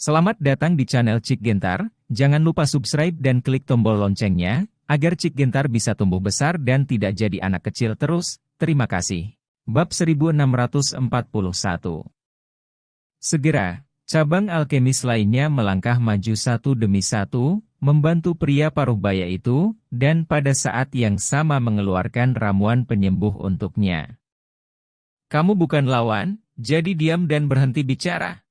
Selamat datang di channel Cik Gentar, jangan lupa subscribe dan klik tombol loncengnya, agar Cik Gentar bisa tumbuh besar dan tidak jadi anak kecil terus, terima kasih. Bab 1641. Segera, cabang alkemis lainnya melangkah maju satu demi satu, membantu pria paruhbaya itu, dan pada saat yang sama mengeluarkan ramuan penyembuh untuknya. Kamu bukan lawan, jadi diam dan berhenti bicara.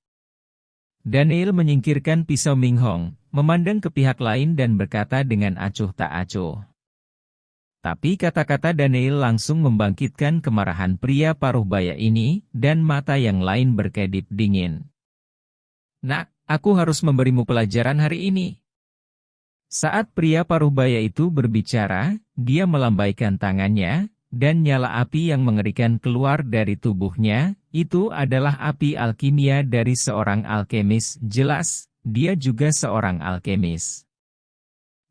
Daniel menyingkirkan pisau Ming Hong, memandang ke pihak lain dan berkata dengan acuh tak acuh. Tapi kata-kata Daniel langsung membangkitkan kemarahan pria paruhbaya ini, dan mata yang lain berkedip dingin. Nak, aku harus memberimu pelajaran hari ini. Saat pria paruhbaya itu berbicara, dia melambaikan tangannya, dan nyala api yang mengerikan keluar dari tubuhnya. Itu adalah api alkimia dari seorang alkemis, jelas, dia juga seorang alkemis.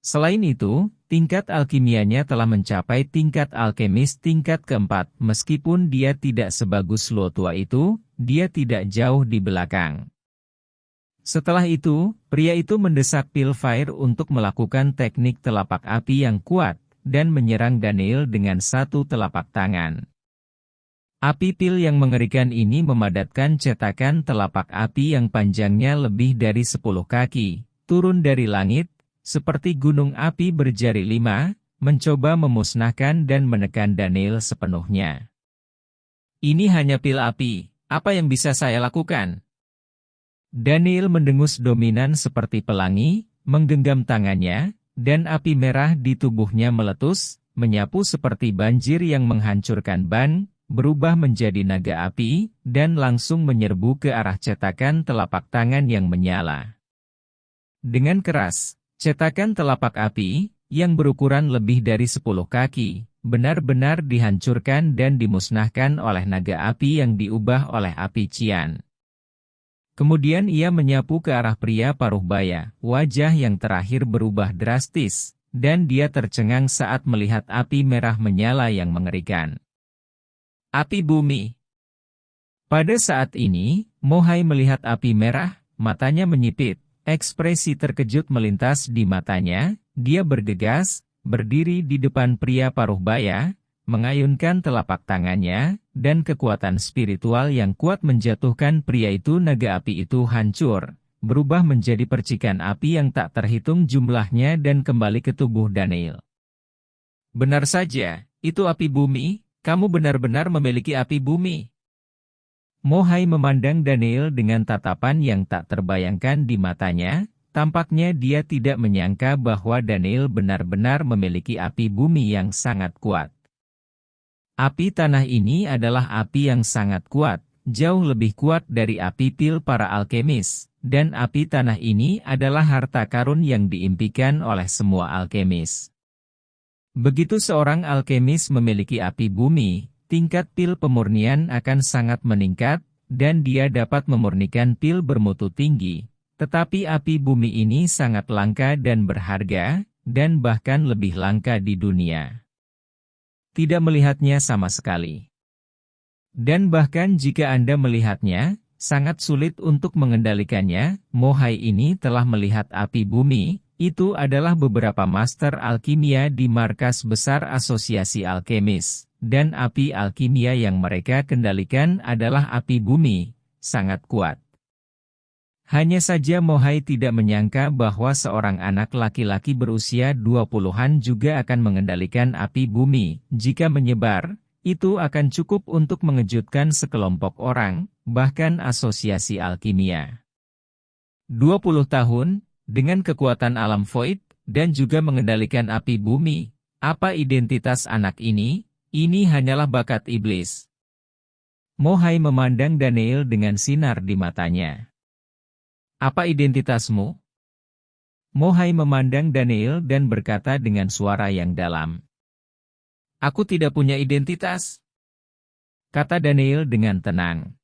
Selain itu, tingkat alkimianya telah mencapai tingkat alkemis tingkat keempat, meskipun dia tidak sebagus Lo tua itu, dia tidak jauh di belakang. Setelah itu, pria itu mendesak Pilfire untuk melakukan teknik telapak api yang kuat, dan menyerang Daniel dengan satu telapak tangan. Api pil yang mengerikan ini memadatkan cetakan telapak api yang panjangnya lebih dari 10 kaki, turun dari langit, seperti gunung api berjari 5, mencoba memusnahkan dan menekan Daniel sepenuhnya. Ini hanya pil api, apa yang bisa saya lakukan? Daniel mendengus dominan seperti pelangi, menggenggam tangannya, dan api merah di tubuhnya meletus, menyapu seperti banjir yang menghancurkan ban, berubah menjadi naga api, dan langsung menyerbu ke arah cetakan telapak tangan yang menyala. Dengan keras, cetakan telapak api, yang berukuran lebih dari 10 kaki, benar-benar dihancurkan dan dimusnahkan oleh naga api yang diubah oleh api cian. Kemudian ia menyapu ke arah pria paruhbaya, wajah yang terakhir berubah drastis, dan dia tercengang saat melihat api merah menyala yang mengerikan. Api bumi. Pada saat ini, Mo Hai melihat api merah, matanya menyipit, ekspresi terkejut melintas di matanya, dia bergegas, berdiri di depan pria paruhbaya, mengayunkan telapak tangannya, dan kekuatan spiritual yang kuat menjatuhkan pria itu. Naga api itu hancur, berubah menjadi percikan api yang tak terhitung jumlahnya dan kembali ke tubuh Daniel. Benar saja, itu api bumi. Kamu benar-benar memiliki api bumi. Mo Hai memandang Daniel dengan tatapan yang tak terbayangkan di matanya, tampaknya dia tidak menyangka bahwa Daniel benar-benar memiliki api bumi yang sangat kuat. Api tanah ini adalah api yang sangat kuat, jauh lebih kuat dari api pil para alkemis, dan api tanah ini adalah harta karun yang diimpikan oleh semua alkemis. Begitu seorang alkemis memiliki api bumi, tingkat pil pemurnian akan sangat meningkat, dan dia dapat memurnikan pil bermutu tinggi. Tetapi api bumi ini sangat langka dan berharga, dan bahkan lebih langka di dunia. Tidak melihatnya sama sekali. Dan bahkan jika Anda melihatnya, sangat sulit untuk mengendalikannya. Mo Hai ini telah melihat api bumi. Itu adalah beberapa master alkimia di markas besar Asosiasi Alkemis, dan api alkimia yang mereka kendalikan adalah api bumi, sangat kuat. Hanya saja Mo Hai tidak menyangka bahwa seorang anak laki-laki berusia 20-an juga akan mengendalikan api bumi. Jika menyebar, itu akan cukup untuk mengejutkan sekelompok orang, bahkan Asosiasi Alkimia. 20 tahun, dengan kekuatan alam void, dan juga mengendalikan api bumi. Apa identitas anak ini? Ini hanyalah bakat iblis. Mo Hai memandang Daniel dengan sinar di matanya. Apa identitasmu? Mo Hai memandang Daniel dan berkata dengan suara yang dalam. Aku tidak punya identitas, kata Daniel dengan tenang.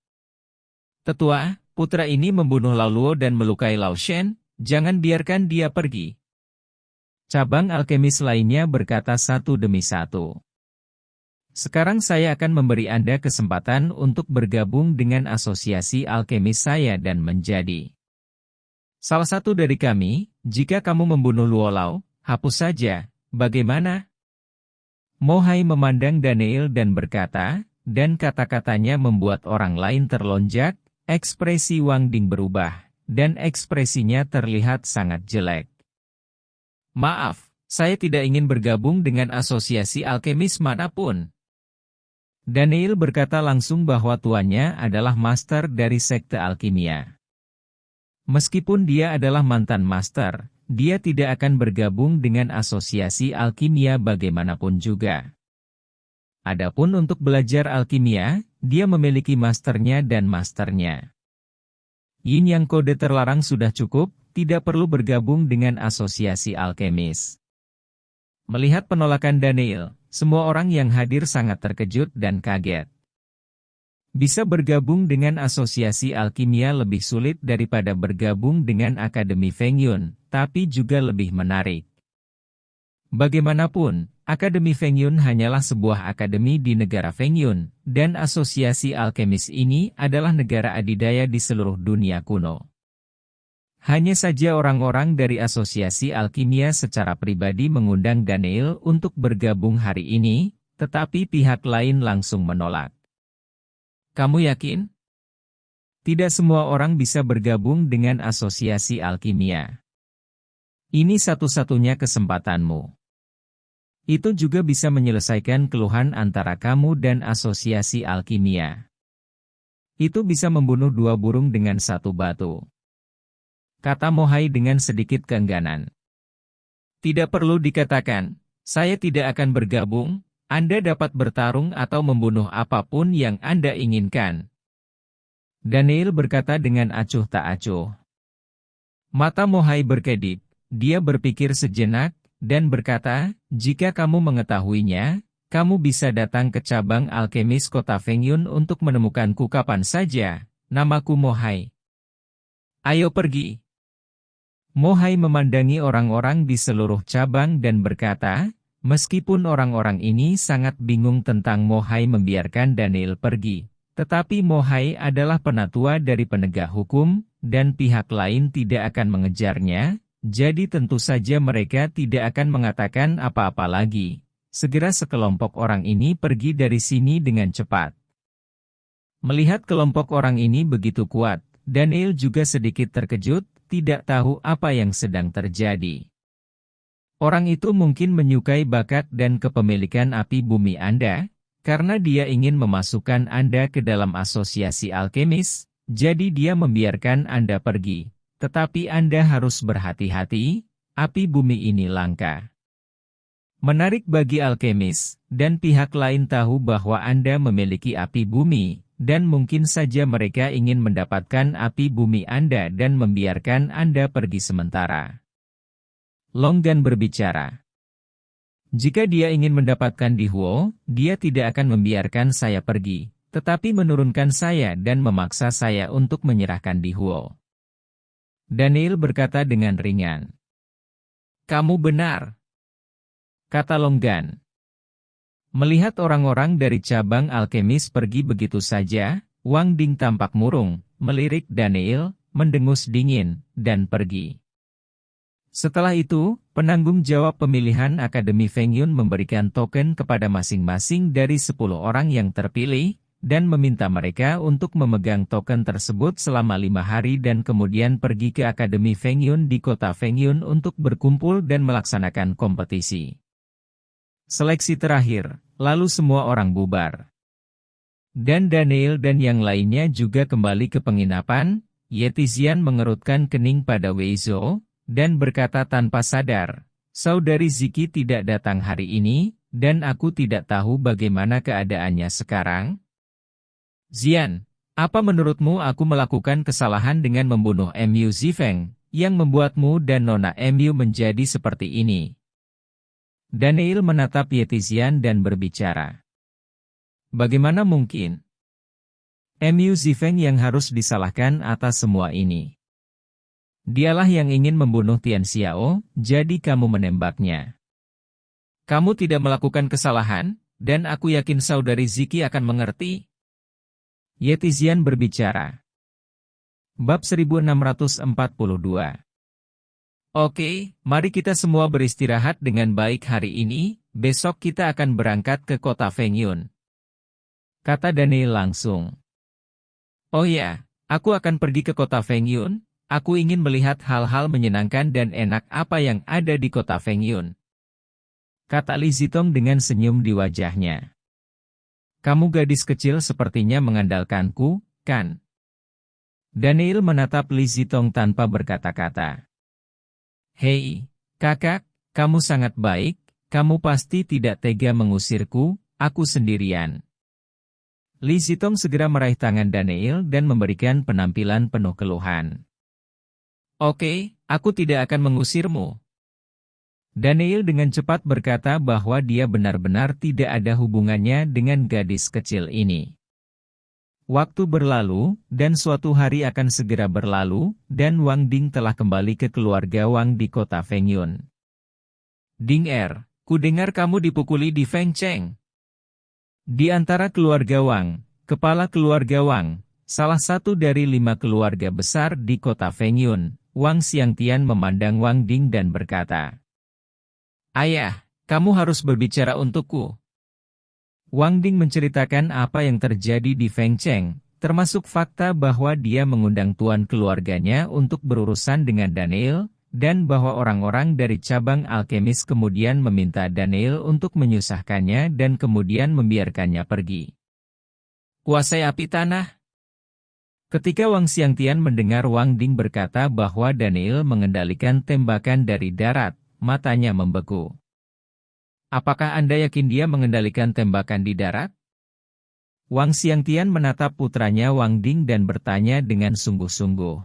Tetua, putra ini membunuh Lao Luo dan melukai Lao Shen. Jangan biarkan dia pergi. Cabang alkemis lainnya berkata satu demi satu. Sekarang saya akan memberi Anda kesempatan untuk bergabung dengan asosiasi alkemis saya dan menjadi Salah satu dari kami, jika kamu membunuh Luolau, hapus saja, bagaimana? Mo Hai memandang Daniel dan berkata, dan kata-katanya membuat orang lain terlonjak, ekspresi Wang Ding berubah, dan ekspresinya terlihat sangat jelek. Maaf, saya tidak ingin bergabung dengan asosiasi alkemis manapun. Daniel berkata langsung bahwa tuannya adalah master dari sekte alkimia. Meskipun dia adalah mantan master, dia tidak akan bergabung dengan asosiasi alkimia bagaimanapun juga. Adapun untuk belajar alkimia, dia memiliki masternya dan masternya. Yin yang kode terlarang sudah cukup, tidak perlu bergabung dengan asosiasi alkemis. Melihat penolakan Daniel, semua orang yang hadir sangat terkejut dan kaget. Bisa bergabung dengan asosiasi alkimia lebih sulit daripada bergabung dengan Akademi Feng Yun, tapi juga lebih menarik. Bagaimanapun, Akademi Feng Yun hanyalah sebuah akademi di negara Feng Yun, dan asosiasi alkemis ini adalah negara adidaya di seluruh dunia kuno. Hanya saja orang-orang dari asosiasi alkimia secara pribadi mengundang Daniel untuk bergabung hari ini, tetapi pihak lain langsung menolak. Kamu yakin? Tidak semua orang bisa bergabung dengan asosiasi alkimia. Ini satu-satunya kesempatanmu. Itu juga bisa menyelesaikan keluhan antara kamu dan asosiasi alkimia. Itu bisa membunuh dua burung dengan satu batu. Kata Mo Hai dengan sedikit keengganan. Tidak perlu dikatakan, saya tidak akan bergabung. Anda dapat bertarung atau membunuh apapun yang Anda inginkan. Daniel berkata dengan acuh tak acuh. Mata Mo Hai berkedip, dia berpikir sejenak, dan berkata, jika kamu mengetahuinya, kamu bisa datang ke cabang alkemis kota Feng Yun untuk menemukanku kapan saja, namaku Mo Hai. Ayo pergi. Mo Hai memandangi orang-orang di seluruh cabang dan berkata, meskipun orang-orang ini sangat bingung tentang Mo Hai membiarkan Daniel pergi, tetapi Mo Hai adalah penatua dari penegak hukum, dan pihak lain tidak akan mengejarnya, jadi tentu saja mereka tidak akan mengatakan apa-apa lagi. Segera sekelompok orang ini pergi dari sini dengan cepat. Melihat kelompok orang ini begitu kuat, Daniel juga sedikit terkejut, tidak tahu apa yang sedang terjadi. Orang itu mungkin menyukai bakat dan kepemilikan api bumi Anda, karena dia ingin memasukkan Anda ke dalam asosiasi alkemis, jadi dia membiarkan Anda pergi. Tetapi Anda harus berhati-hati, api bumi ini langka. Menarik bagi alkemis, dan pihak lain tahu bahwa Anda memiliki api bumi, dan mungkin saja mereka ingin mendapatkan api bumi Anda dan membiarkan Anda pergi sementara. Longgan berbicara. Jika dia ingin mendapatkan Di Huo, dia tidak akan membiarkan saya pergi, tetapi menurunkan saya dan memaksa saya untuk menyerahkan Di Huo. Daniel berkata dengan ringan. Kamu benar, kata Longgan. Melihat orang-orang dari cabang alkemis pergi begitu saja, Wang Ding tampak murung, melirik Daniel, mendengus dingin, dan pergi. Setelah itu, penanggung jawab pemilihan Akademi Feng Yun memberikan token kepada masing-masing dari 10 orang yang terpilih, dan meminta mereka untuk memegang token tersebut selama 5 hari dan kemudian pergi ke Akademi Feng Yun di kota Feng Yun untuk berkumpul dan melaksanakan kompetisi. Seleksi terakhir, lalu semua orang bubar. Dan Daniel dan yang lainnya juga kembali ke penginapan. Yetizian mengerutkan kening pada Wei Zhou, dan berkata tanpa sadar, Saudari Ziki tidak datang hari ini, dan aku tidak tahu bagaimana keadaannya sekarang. Zian, apa menurutmu aku melakukan kesalahan dengan membunuh Mu Zifeng, yang membuatmu dan Nona Mu menjadi seperti ini? Daniel menatap Yetizian dan berbicara. Bagaimana mungkin? Mu Zifeng yang harus disalahkan atas semua ini. Dialah yang ingin membunuh Tian Xiao, jadi kamu menembaknya. Kamu tidak melakukan kesalahan, dan aku yakin Saudari Ziki akan mengerti. Yetizian berbicara. Bab 1642. Oke, mari kita semua beristirahat dengan baik hari ini, besok kita akan berangkat ke kota Fengyun. Kata Daniel langsung. Oh ya, aku akan pergi ke kota Fengyun, aku ingin melihat hal-hal menyenangkan dan enak apa yang ada di kota Fengyun. Kata Li Zitong dengan senyum di wajahnya. Kamu gadis kecil sepertinya mengandalkanku, kan? Daniel menatap Li Zitong tanpa berkata-kata. Hei, kakak, kamu sangat baik, kamu pasti tidak tega mengusirku, aku sendirian. Li Zitong segera meraih tangan Daniel dan memberikan penampilan penuh keluhan. Oke, aku tidak akan mengusirmu. Daniel dengan cepat berkata bahwa dia benar-benar tidak ada hubungannya dengan gadis kecil ini. Waktu berlalu, dan suatu hari akan segera berlalu, dan Wang Ding telah kembali ke keluarga Wang di kota Fengyun. Ding ku dengar kamu dipukuli di Feng Cheng. Di antara keluarga Wang, kepala keluarga Wang, salah satu dari 5 keluarga besar di kota Fengyun, Wang Xiangtian memandang Wang Ding dan berkata, Ayah, kamu harus berbicara untukku. Wang Ding menceritakan apa yang terjadi di Feng Cheng, termasuk fakta bahwa dia mengundang tuan keluarganya untuk berurusan dengan Daniel, dan bahwa orang-orang dari cabang alkemis kemudian meminta Daniel untuk menyusahkannya dan kemudian membiarkannya pergi. Kuasai api tanah. Ketika Wang Xiangtian mendengar Wang Ding berkata bahwa Daniel mengendalikan tembakan dari darat, matanya membeku. Apakah Anda yakin dia mengendalikan tembakan di darat? Wang Xiangtian menatap putranya Wang Ding dan bertanya dengan sungguh-sungguh.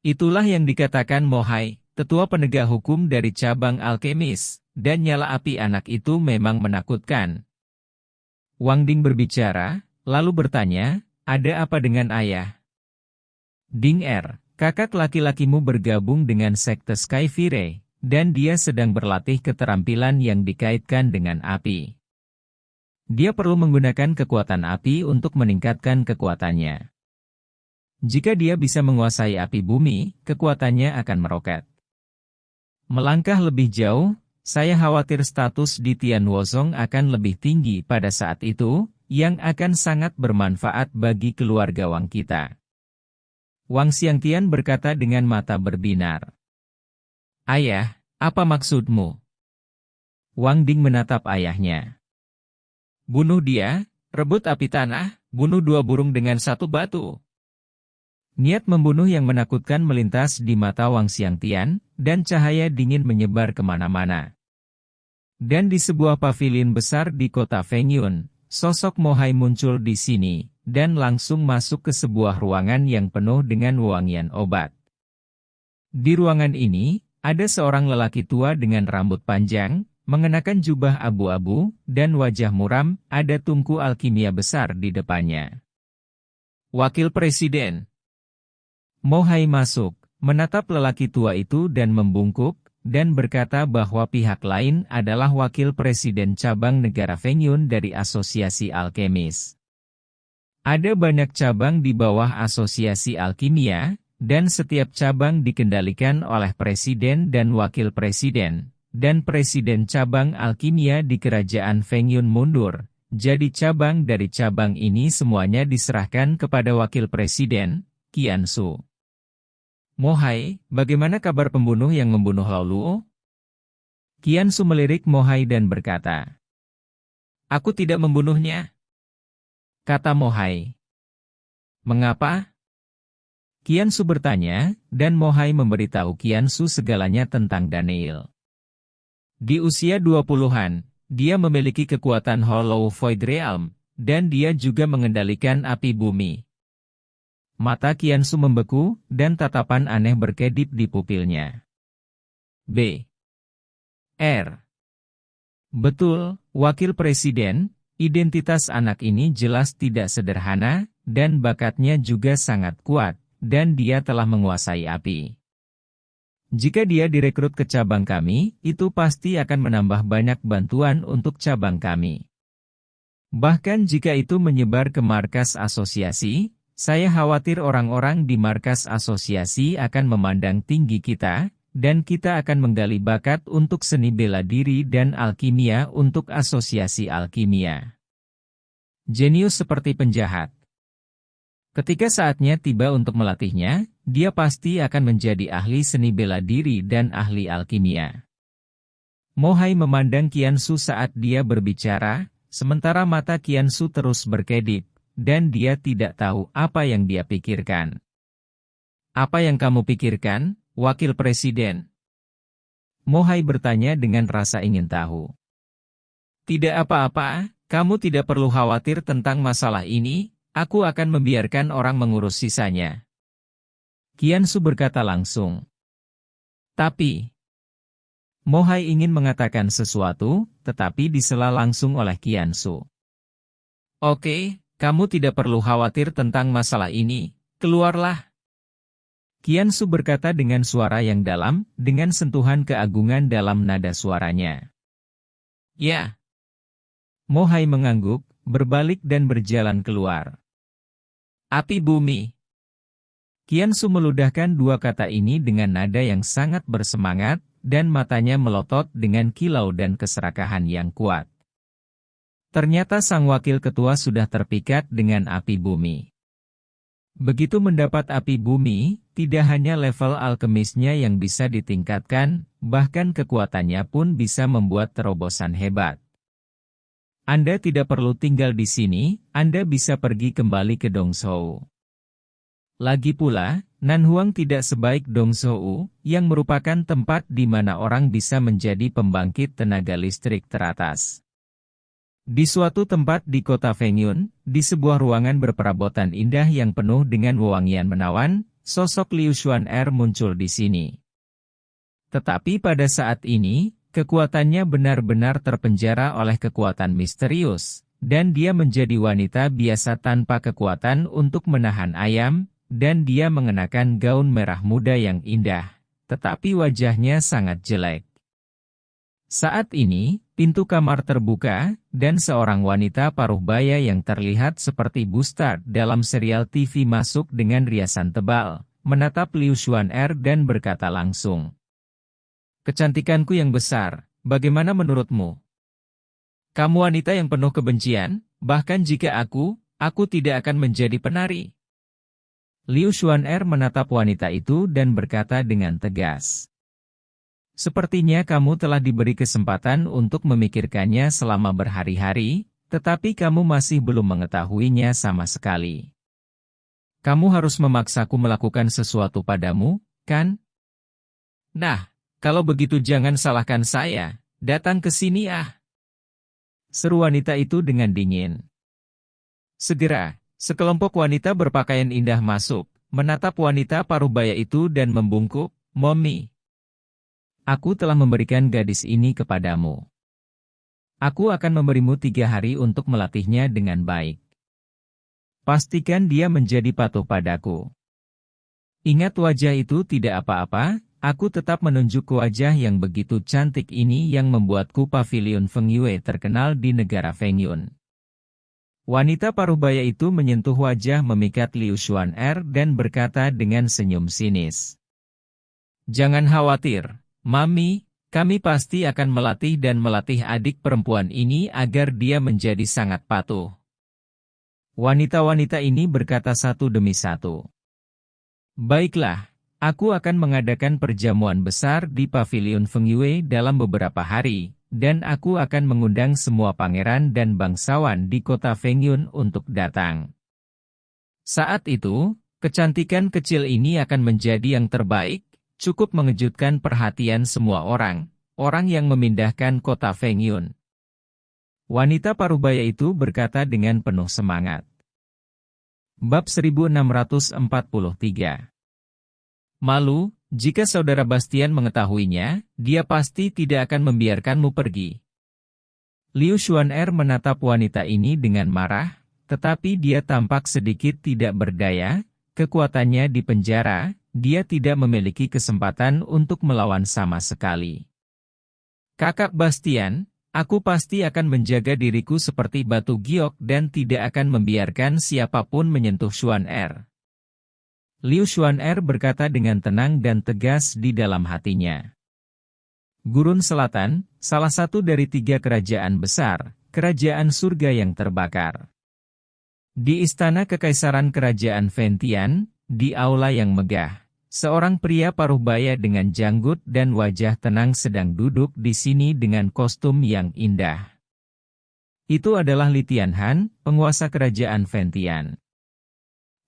Itulah yang dikatakan Mo Hai, tetua penegak hukum dari cabang alkemis, dan nyala api anak itu memang menakutkan. Wang Ding berbicara, lalu bertanya, ada apa dengan ayah? Ding kakak laki-lakimu bergabung dengan sekte Sky Fire. Dan dia sedang berlatih keterampilan yang dikaitkan dengan api. Dia perlu menggunakan kekuatan api untuk meningkatkan kekuatannya. Jika dia bisa menguasai api bumi, kekuatannya akan meroket. Melangkah lebih jauh, saya khawatir status di Tianwozong akan lebih tinggi pada saat itu, yang akan sangat bermanfaat bagi keluarga Wang kita. Wang Xiangtian berkata dengan mata berbinar. Ayah, apa maksudmu? Wang Ding menatap ayahnya. Bunuh dia, rebut api tanah, bunuh 2 burung dengan 1 batu. Niat membunuh yang menakutkan melintas di mata Wang Xiangtian, dan cahaya dingin menyebar kemana-mana. Dan di sebuah pavilion besar di kota Fengyun, sosok Mo Hai muncul di sini, dan langsung masuk ke sebuah ruangan yang penuh dengan wangian obat. Di ruangan ini, ada seorang lelaki tua dengan rambut panjang, mengenakan jubah abu-abu, dan wajah muram, ada tungku alkimia besar di depannya. Wakil Presiden. Mo Hai masuk, menatap lelaki tua itu dan membungkuk, dan berkata bahwa pihak lain adalah Wakil Presiden cabang negara Fengyun dari Asosiasi Alkemis. Ada banyak cabang di bawah Asosiasi Alkimia, dan setiap cabang dikendalikan oleh presiden dan wakil presiden, dan presiden cabang alkimia di kerajaan Fengyun mundur, jadi cabang dari cabang ini semuanya diserahkan kepada wakil presiden, Qian Su. Mo Hai, bagaimana kabar pembunuh yang membunuh Lao Luo? Qian Su melirik Mo Hai dan berkata, Aku tidak membunuhnya. Kata Mo Hai. Mengapa? Qian Su bertanya, dan Mo Hai memberitahu Qian Su segalanya tentang Daniel. Di usia 20-an, dia memiliki kekuatan Hollow Void Realm, dan dia juga mengendalikan api bumi. Mata Qian Su membeku, dan tatapan aneh berkedip di pupilnya. B. R. Betul, Wakil Presiden, identitas anak ini jelas tidak sederhana, dan bakatnya juga sangat kuat. Dan dia telah menguasai api. Jika dia direkrut ke cabang kami, itu pasti akan menambah banyak bantuan untuk cabang kami. Bahkan jika itu menyebar ke markas asosiasi, Saya khawatir orang-orang di markas asosiasi akan memandang tinggi kita, dan kita akan menggali bakat untuk seni bela diri dan alkimia untuk asosiasi alkimia. Jenius seperti penjahat. Ketika saatnya tiba untuk melatihnya, dia pasti akan menjadi ahli seni bela diri dan ahli alkimia. Mohai memandang Qiansu saat dia berbicara, sementara mata Qiansu terus berkedip, dan dia tidak tahu apa yang dia pikirkan. Apa yang kamu pikirkan, Wakil Presiden? Mohai bertanya dengan rasa ingin tahu. Tidak apa-apa, kamu tidak perlu khawatir tentang masalah ini, aku akan membiarkan orang mengurus sisanya. Qiansu berkata langsung. Tapi, Mohai ingin mengatakan sesuatu, tetapi disela langsung oleh Qiansu. Oke, kamu tidak perlu khawatir tentang masalah ini, keluarlah. Qiansu berkata dengan suara yang dalam, dengan sentuhan keagungan dalam nada suaranya. Ya. Mohai mengangguk, berbalik dan berjalan keluar. Api bumi. Qiansu meludahkan dua kata ini dengan nada yang sangat bersemangat, dan matanya melotot dengan kilau dan keserakahan yang kuat. Ternyata sang wakil ketua sudah terpikat dengan api bumi. Begitu mendapat api bumi, tidak hanya level alkemisnya yang bisa ditingkatkan, bahkan kekuatannya pun bisa membuat terobosan hebat. Anda tidak perlu tinggal di sini, Anda bisa pergi kembali ke Dongzhou. Lagi pula, Nanhuang tidak sebaik Dongzhou, yang merupakan tempat di mana orang bisa menjadi pembangkit tenaga listrik teratas. Di suatu tempat di kota Fengyun, di sebuah ruangan berperabotan indah yang penuh dengan wewangian menawan, sosok Liu Xuan'er muncul di sini. Tetapi pada saat ini, kekuatannya benar-benar terpenjara oleh kekuatan misterius, dan dia menjadi wanita biasa tanpa kekuatan untuk menahan ayam, dan dia mengenakan gaun merah muda yang indah, tetapi wajahnya sangat jelek. Saat ini, pintu kamar terbuka, dan seorang wanita paruh baya yang terlihat seperti Bustard dalam serial TV masuk dengan riasan tebal, menatap Liu Xuan'er dan berkata langsung. Kecantikanku yang besar, bagaimana menurutmu? Kamu wanita yang penuh kebencian, bahkan jika aku tidak akan menjadi penari. Liu Xuan'er menatap wanita itu dan berkata dengan tegas. Sepertinya kamu telah diberi kesempatan untuk memikirkannya selama berhari-hari, tetapi kamu masih belum mengetahuinya sama sekali. Kamu harus memaksaku melakukan sesuatu padamu, kan? Nah, kalau begitu jangan salahkan saya, datang ke sini ah. Seru wanita itu dengan dingin. Segera, sekelompok wanita berpakaian indah masuk, menatap wanita parubaya itu dan membungkuk, Mommy. Aku telah memberikan gadis ini kepadamu. Aku akan memberimu 3 hari untuk melatihnya dengan baik. Pastikan dia menjadi patuh padaku. Ingat wajah itu tidak apa-apa, aku tetap menunjuk wajah yang begitu cantik ini yang membuatku Pavilion Fengyue terkenal di negara Fengyun. Wanita parubaya itu menyentuh wajah memikat Liu Xuan'er dan berkata dengan senyum sinis. Jangan khawatir. Mami, kami pasti akan melatih adik perempuan ini agar dia menjadi sangat patuh. Wanita-wanita ini berkata satu demi satu. Baiklah, aku akan mengadakan perjamuan besar di Pavilion Fengyue dalam beberapa hari, dan aku akan mengundang semua pangeran dan bangsawan di kota Fengyun untuk datang. Saat itu, kecantikan kecil ini akan menjadi yang terbaik, cukup mengejutkan perhatian semua orang yang memindahkan kota Fengyun. Wanita parubaya itu berkata dengan penuh semangat. Bab 1643. Malu, jika saudara Bastian mengetahuinya, dia pasti tidak akan membiarkanmu pergi. Liu Xuan'er menatap wanita ini dengan marah, tetapi dia tampak sedikit tidak berdaya, kekuatannya di penjara, dia tidak memiliki kesempatan untuk melawan sama sekali. Kakak Bastian, Aku pasti akan menjaga diriku seperti batu giok dan tidak akan membiarkan siapapun menyentuh Xuan-Er. Liu Xuan-Er berkata dengan tenang dan tegas di dalam hatinya. Gurun Selatan, salah satu dari 3 kerajaan besar, kerajaan surga yang terbakar. Di istana kekaisaran kerajaan Ventian, di aula yang megah, seorang pria paruh baya dengan janggut dan wajah tenang sedang duduk di sini dengan kostum yang indah. Itu adalah Li Tianhan, penguasa kerajaan Ventian.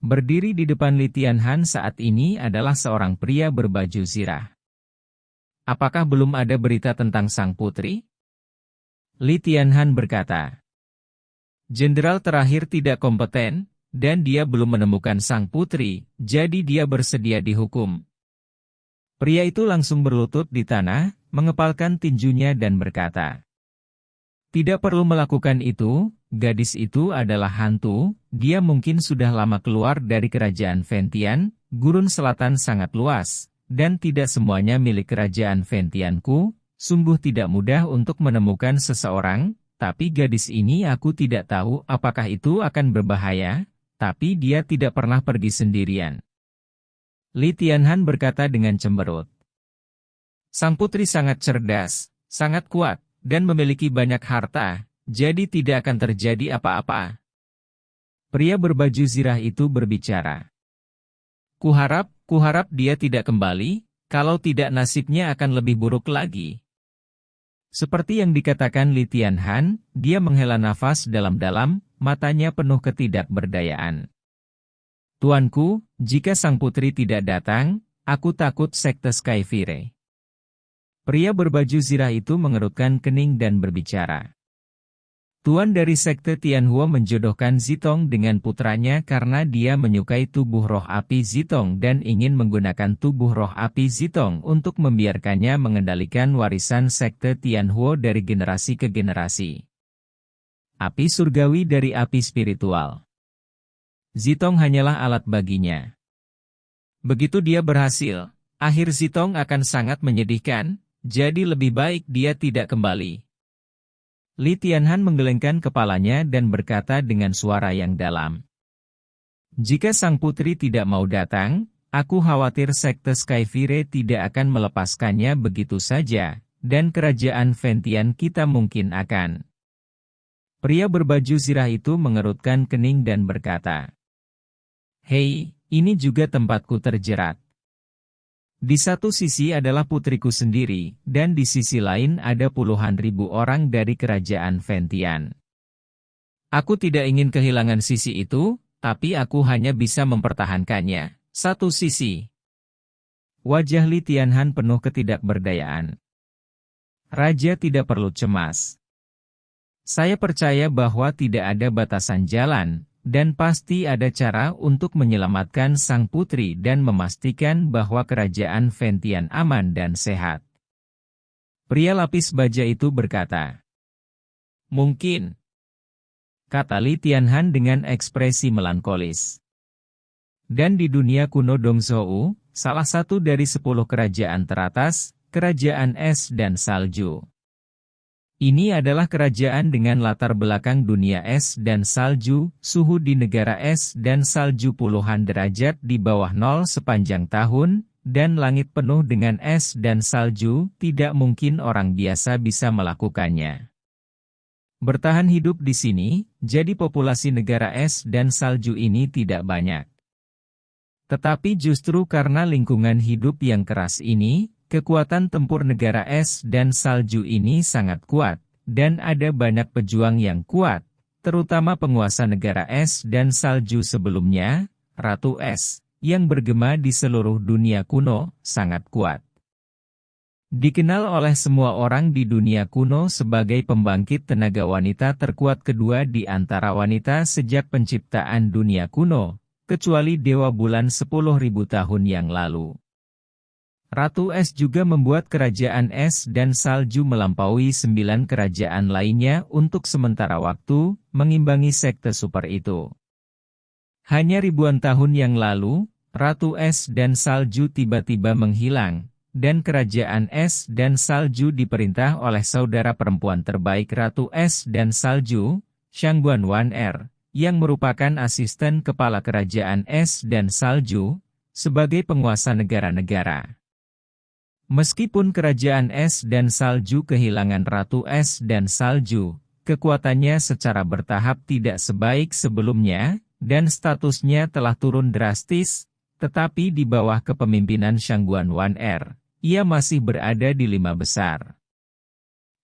Berdiri di depan Li Tianhan saat ini adalah seorang pria berbaju zirah. Apakah belum ada berita tentang sang putri? Li Tianhan berkata. Jenderal terakhir tidak kompeten, dan dia belum menemukan sang putri, jadi dia bersedia dihukum. Pria itu langsung berlutut di tanah, mengepalkan tinjunya dan berkata. Tidak perlu melakukan itu, gadis itu adalah hantu, dia mungkin sudah lama keluar dari kerajaan Ventian, Gurun Selatan sangat luas, dan tidak semuanya milik kerajaan Ventianku, sungguh tidak mudah untuk menemukan seseorang, tapi gadis ini aku tidak tahu apakah itu akan berbahaya, tapi dia tidak pernah pergi sendirian. Li Tianhan berkata dengan cemberut. Sang putri sangat cerdas, sangat kuat, dan memiliki banyak harta, jadi tidak akan terjadi apa-apa. Pria berbaju zirah itu berbicara. Kuharap dia tidak kembali, kalau tidak nasibnya akan lebih buruk lagi. Seperti yang dikatakan Li Tianhan, dia menghela nafas dalam-dalam, matanya penuh ketidakberdayaan. Tuanku, jika sang putri tidak datang, aku takut sekte Skyfire. Pria berbaju zirah itu mengerutkan kening dan berbicara. Tuan dari sekte Tianhua menjodohkan Zitong dengan putranya karena dia menyukai tubuh roh api Zitong dan ingin menggunakan tubuh roh api Zitong untuk membiarkannya mengendalikan warisan sekte Tianhua dari generasi ke generasi. Api surgawi dari api spiritual. Zitong hanyalah alat baginya. Begitu dia berhasil, akhir Zitong akan sangat menyedihkan, jadi lebih baik dia tidak kembali. Li Tianhan menggelengkan kepalanya dan berkata dengan suara yang dalam. Jika sang putri tidak mau datang, aku khawatir sekte Skyfire tidak akan melepaskannya begitu saja, dan kerajaan Ventian kita mungkin akan. Pria berbaju zirah itu mengerutkan kening dan berkata. Hei, ini juga tempatku terjerat. Di satu sisi adalah putriku sendiri, dan di sisi lain ada puluhan ribu orang dari kerajaan Ventian. Aku tidak ingin kehilangan sisi itu, tapi aku hanya bisa mempertahankannya. Satu sisi. Wajah Li Tianhan penuh ketidakberdayaan. Raja tidak perlu cemas. Saya percaya bahwa tidak ada batasan jalan, dan pasti ada cara untuk menyelamatkan sang putri dan memastikan bahwa kerajaan Ventian aman dan sehat. Pria lapis baja itu berkata. Mungkin. Kata Li Tianhan dengan ekspresi melankolis. Dan di dunia kuno Dongzhou, salah satu dari 10 kerajaan teratas, kerajaan es dan salju. Ini adalah kerajaan dengan latar belakang dunia es dan salju, suhu di negara es dan salju puluhan derajat di bawah nol sepanjang tahun, dan langit penuh dengan es dan salju, tidak mungkin orang biasa bisa melakukannya. Bertahan hidup di sini, jadi populasi negara es dan salju ini tidak banyak. Tetapi justru karena lingkungan hidup yang keras ini, kekuatan tempur negara es dan salju ini sangat kuat, dan ada banyak pejuang yang kuat, terutama penguasa negara es dan salju sebelumnya, Ratu Es, yang bergema di seluruh dunia kuno, sangat kuat. Dikenal oleh semua orang di dunia kuno sebagai pembangkit tenaga wanita terkuat kedua di antara wanita sejak penciptaan dunia kuno, kecuali Dewa Bulan 10.000 tahun yang lalu. Ratu Es juga membuat kerajaan es dan salju melampaui 9 kerajaan lainnya untuk sementara waktu, mengimbangi sekte super itu. Hanya ribuan tahun yang lalu, Ratu Es dan salju tiba-tiba menghilang, dan kerajaan es dan salju diperintah oleh saudara perempuan terbaik Ratu Es dan Salju, Shangguan Wan-er, yang merupakan asisten kepala kerajaan es dan salju, sebagai penguasa negara-negara. Meskipun kerajaan es dan salju kehilangan Ratu Es dan Salju, kekuatannya secara bertahap tidak sebaik sebelumnya, dan statusnya telah turun drastis, tetapi di bawah kepemimpinan Shangguan Wan-er, ia masih berada di 5 besar.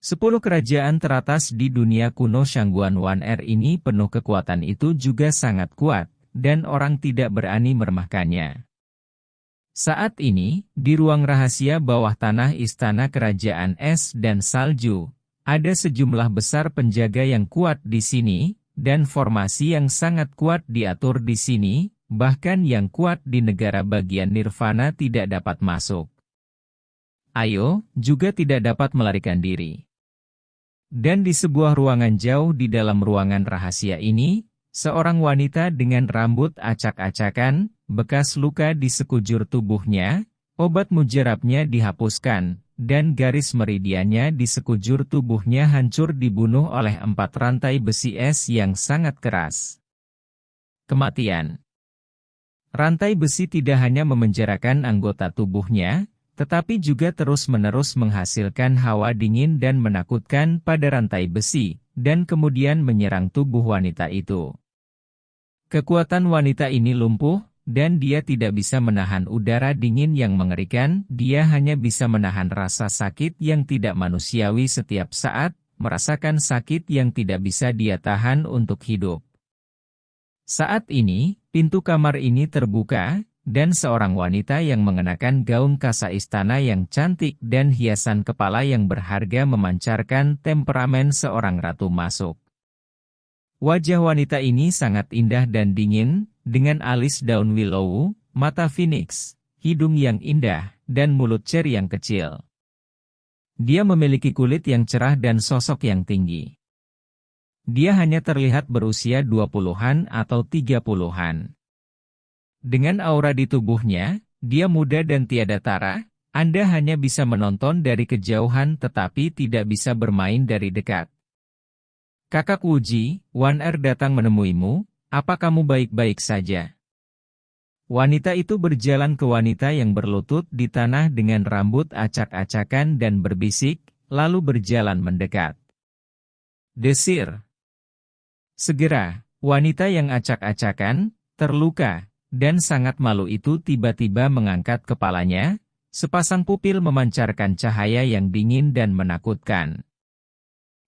10 kerajaan teratas di dunia kuno Shangguan Wan-er ini penuh kekuatan itu juga sangat kuat, dan orang tidak berani meremehkannya. Saat ini, di ruang rahasia bawah tanah Istana Kerajaan Es dan Salju, ada sejumlah besar penjaga yang kuat di sini, dan formasi yang sangat kuat diatur di sini, bahkan yang kuat di negara bagian Nirvana tidak dapat masuk. Ayo, juga tidak dapat melarikan diri. Dan di sebuah ruangan jauh di dalam ruangan rahasia ini, seorang wanita dengan rambut acak-acakan, bekas luka di sekujur tubuhnya, obat mujarabnya dihapuskan, dan garis meridiannya di sekujur tubuhnya hancur dibunuh oleh 4 rantai besi es yang sangat keras. Kematian. Rantai besi tidak hanya memenjarakan anggota tubuhnya, tetapi juga terus-menerus menghasilkan hawa dingin dan menakutkan pada rantai besi, dan kemudian menyerang tubuh wanita itu. Kekuatan wanita ini lumpuh, dan dia tidak bisa menahan udara dingin yang mengerikan, dia hanya bisa menahan rasa sakit yang tidak manusiawi setiap saat, merasakan sakit yang tidak bisa dia tahan untuk hidup. Saat ini, pintu kamar ini terbuka, dan seorang wanita yang mengenakan gaun kasa istana yang cantik dan hiasan kepala yang berharga memancarkan temperamen seorang ratu masuk. Wajah wanita ini sangat indah dan dingin, dengan alis daun willow, mata phoenix, hidung yang indah, dan mulut ceri yang kecil. Dia memiliki kulit yang cerah dan sosok yang tinggi. Dia hanya terlihat berusia 20-an atau 30-an. Dengan aura di tubuhnya, dia muda dan tiada tara, Anda hanya bisa menonton dari kejauhan tetapi tidak bisa bermain dari dekat. Kakak Wuji, Wan-er datang menemuimu, apa kamu baik-baik saja? Wanita itu berjalan ke wanita yang berlutut di tanah dengan rambut acak-acakan dan berbisik, lalu berjalan mendekat. Desir. Segera, wanita yang acak-acakan, terluka, dan sangat malu itu tiba-tiba mengangkat kepalanya, sepasang pupil memancarkan cahaya yang dingin dan menakutkan.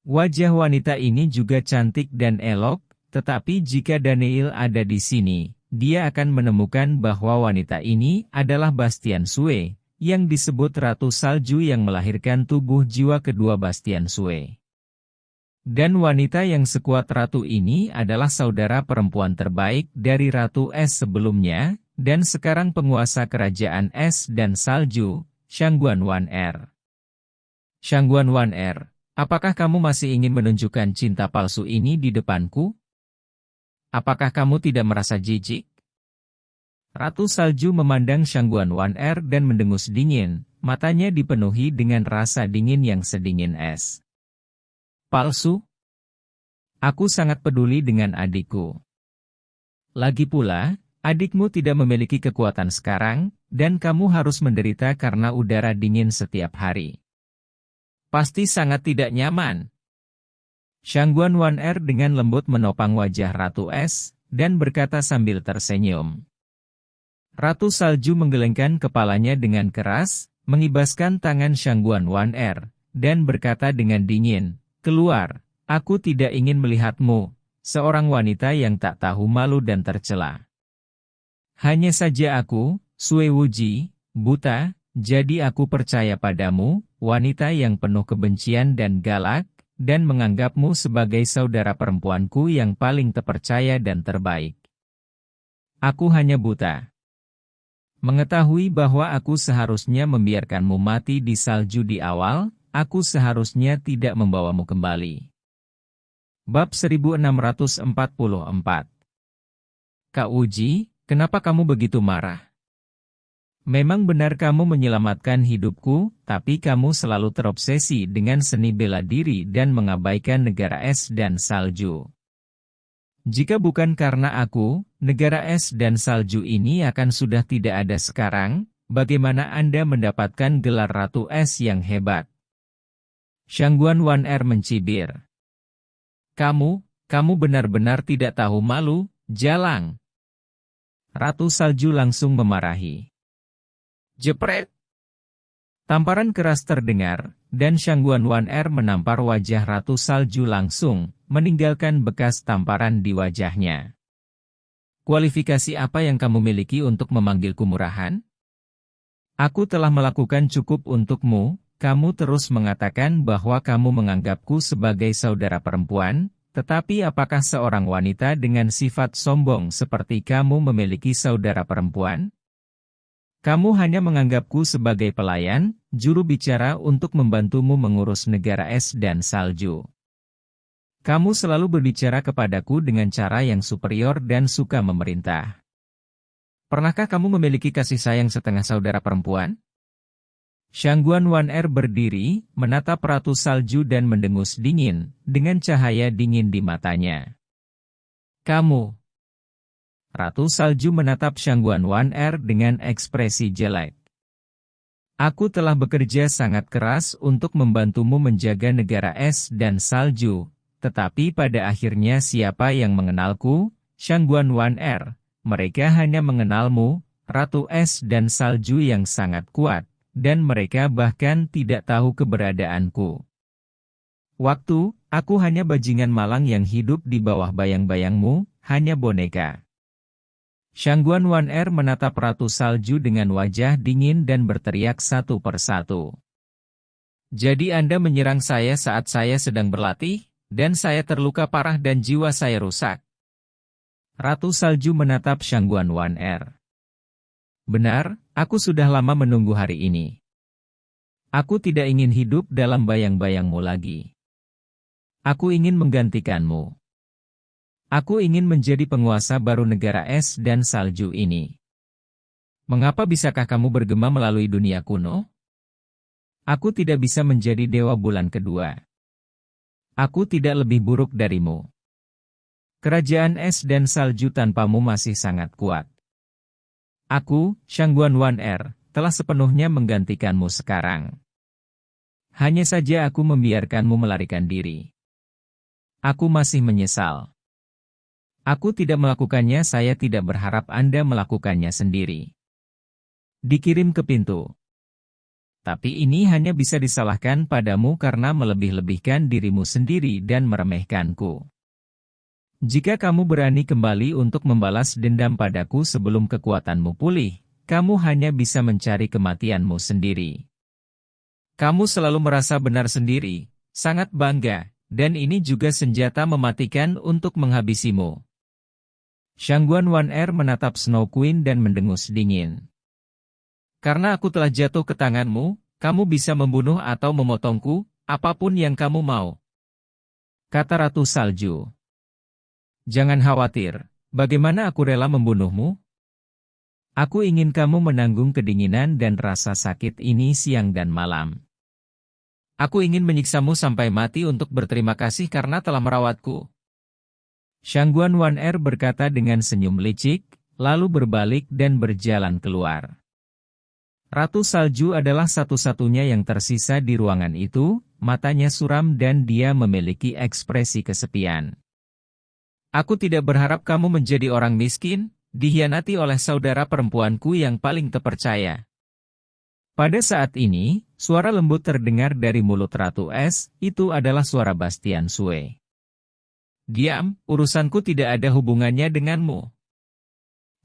Wajah wanita ini juga cantik dan elok, tetapi jika Daniel ada di sini, dia akan menemukan bahwa wanita ini adalah Bastian Sue, yang disebut Ratu Salju yang melahirkan tubuh jiwa kedua Bastian Sue. Dan wanita yang sekuat ratu ini adalah saudara perempuan terbaik dari Ratu Es sebelumnya, dan sekarang penguasa kerajaan Es dan Salju, Shangguan Wan-er. Shangguan Wan-er, apakah kamu masih ingin menunjukkan cinta palsu ini di depanku? Apakah kamu tidak merasa jijik? Ratu Salju memandang Shangguan Wan-er dan mendengus dingin, matanya dipenuhi dengan rasa dingin yang sedingin es. Palsu? Aku sangat peduli dengan adikku. Lagi pula, adikmu tidak memiliki kekuatan sekarang, dan kamu harus menderita karena udara dingin setiap hari. Pasti sangat tidak nyaman. Shangguan Wan-er dengan lembut menopang wajah Ratu Es, dan berkata sambil tersenyum. Ratu Salju menggelengkan kepalanya dengan keras, mengibaskan tangan Shangguan Wan-er, dan berkata dengan dingin, "Keluar, aku tidak ingin melihatmu, seorang wanita yang tak tahu malu dan tercela. Hanya saja aku, Sue Wuji, buta, jadi aku percaya padamu, wanita yang penuh kebencian dan galak, dan menganggapmu sebagai saudara perempuanku yang paling terpercaya dan terbaik. Aku hanya buta. Mengetahui bahwa aku seharusnya membiarkanmu mati di salju di awal, aku seharusnya tidak membawamu kembali." Bab 1644. Kak Wuji, kenapa kamu begitu marah? Memang benar kamu menyelamatkan hidupku, tapi kamu selalu terobsesi dengan seni bela diri dan mengabaikan negara es dan salju. Jika bukan karena aku, negara es dan salju ini akan sudah tidak ada sekarang. Bagaimana Anda mendapatkan gelar Ratu Es yang hebat? Shangguan Wan-er mencibir. Kamu benar-benar tidak tahu malu, jalang. Ratu Salju langsung memarahi. Jepret! Tamparan keras terdengar, dan Shangguan Wan-er menampar wajah Ratu Salju langsung, meninggalkan bekas tamparan di wajahnya. Kualifikasi apa yang kamu miliki untuk memanggilku murahan? Aku telah melakukan cukup untukmu, kamu terus mengatakan bahwa kamu menganggapku sebagai saudara perempuan, tetapi apakah seorang wanita dengan sifat sombong seperti kamu memiliki saudara perempuan? Kamu hanya menganggapku sebagai pelayan, juru bicara untuk membantumu mengurus negara es dan salju. Kamu selalu berbicara kepadaku dengan cara yang superior dan suka memerintah. Pernahkah kamu memiliki kasih sayang setengah saudara perempuan? Shangguan Wan-er berdiri, menatap Ratu Salju dan mendengus dingin, dengan cahaya dingin di matanya. Kamu. Ratu Salju menatap Shangguan Wan-er dengan ekspresi jelek. Aku telah bekerja sangat keras untuk membantumu menjaga negara es dan salju, tetapi pada akhirnya siapa yang mengenalku, Shangguan Wan-er? Mereka hanya mengenalmu, Ratu Es dan Salju yang sangat kuat, dan mereka bahkan tidak tahu keberadaanku. Aku hanya bajingan malang yang hidup di bawah bayang-bayangmu, hanya boneka. Shangguan Wan-er menatap Ratu Salju dengan wajah dingin dan berteriak satu persatu. Jadi Anda menyerang saya saat saya sedang berlatih, dan saya terluka parah dan jiwa saya rusak. Ratu Salju menatap Shangguan Wan-er. Benar, aku sudah lama menunggu hari ini. Aku tidak ingin hidup dalam bayang-bayangmu lagi. Aku ingin menggantikanmu. Aku ingin menjadi penguasa baru negara es dan salju ini. Mengapa bisakah kamu bergema melalui dunia kuno? Aku tidak bisa menjadi dewa bulan kedua. Aku tidak lebih buruk darimu. Kerajaan es dan salju tanpamu masih sangat kuat. Aku, Shangguan Wan-er, telah sepenuhnya menggantikanmu sekarang. Hanya saja aku membiarkanmu melarikan diri. Aku masih menyesal. Aku tidak melakukannya, saya tidak berharap Anda melakukannya sendiri. Dikirim ke pintu. Tapi ini hanya bisa disalahkan padamu karena melebih-lebihkan dirimu sendiri dan meremehkanku. Jika kamu berani kembali untuk membalas dendam padaku sebelum kekuatanmu pulih, kamu hanya bisa mencari kematianmu sendiri. Kamu selalu merasa benar sendiri, sangat bangga, dan ini juga senjata mematikan untuk menghabisimu. Shangguan Wan-er menatap Snow Queen dan mendengus dingin. Karena aku telah jatuh ke tanganmu, kamu bisa membunuh atau memotongku, apapun yang kamu mau. Kata Ratu Salju. Jangan khawatir, bagaimana aku rela membunuhmu? Aku ingin kamu menanggung kedinginan dan rasa sakit ini siang dan malam. Aku ingin menyiksamu sampai mati untuk berterima kasih karena telah merawatku. Shangguan Wan-er berkata dengan senyum licik, lalu berbalik dan berjalan keluar. Ratu Salju adalah satu-satunya yang tersisa di ruangan itu, matanya suram dan dia memiliki ekspresi kesepian. Aku tidak berharap kamu menjadi orang miskin, dikhianati oleh saudara perempuanku yang paling terpercaya. Pada saat ini, suara lembut terdengar dari mulut Ratu Es, itu adalah suara Bastian Sue. Diam, urusanku tidak ada hubungannya denganmu.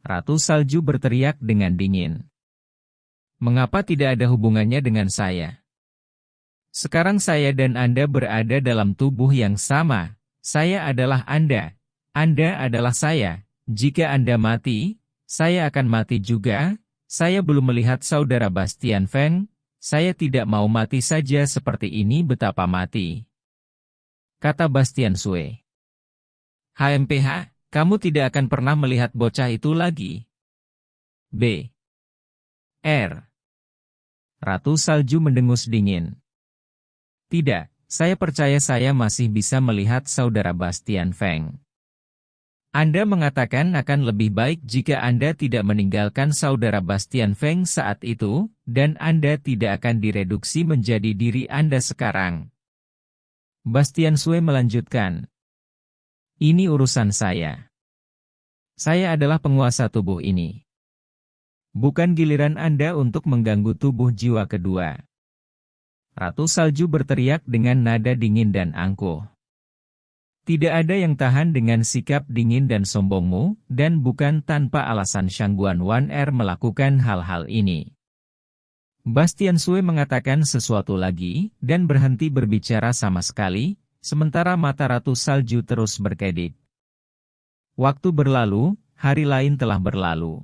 Ratu Salju berteriak dengan dingin. Mengapa tidak ada hubungannya dengan saya? Sekarang saya dan Anda berada dalam tubuh yang sama, saya adalah Anda. Anda adalah saya. Jika Anda mati, saya akan mati juga. Saya belum melihat saudara Bastian Feng. Saya tidak mau mati saja seperti ini betapa mati. Kata Bastian Sue. HMPH, kamu tidak akan pernah melihat bocah itu lagi. B. Ratu Salju mendengus dingin. Tidak, saya percaya saya masih bisa melihat Saudara Bastian Feng. Anda mengatakan akan lebih baik jika Anda tidak meninggalkan Saudara Bastian Feng saat itu, dan Anda tidak akan direduksi menjadi diri Anda sekarang. Bastian Sui melanjutkan. Ini urusan saya. Saya adalah penguasa tubuh ini. Bukan giliran Anda untuk mengganggu tubuh jiwa kedua. Ratu Salju berteriak dengan nada dingin dan angkuh. Tidak ada yang tahan dengan sikap dingin dan sombongmu, dan bukan tanpa alasan Shangguan Wan melakukan hal-hal ini. Bastian Sui mengatakan sesuatu lagi, dan berhenti berbicara sama sekali, sementara mata Ratu Salju terus berkedip. Waktu berlalu, hari lain telah berlalu.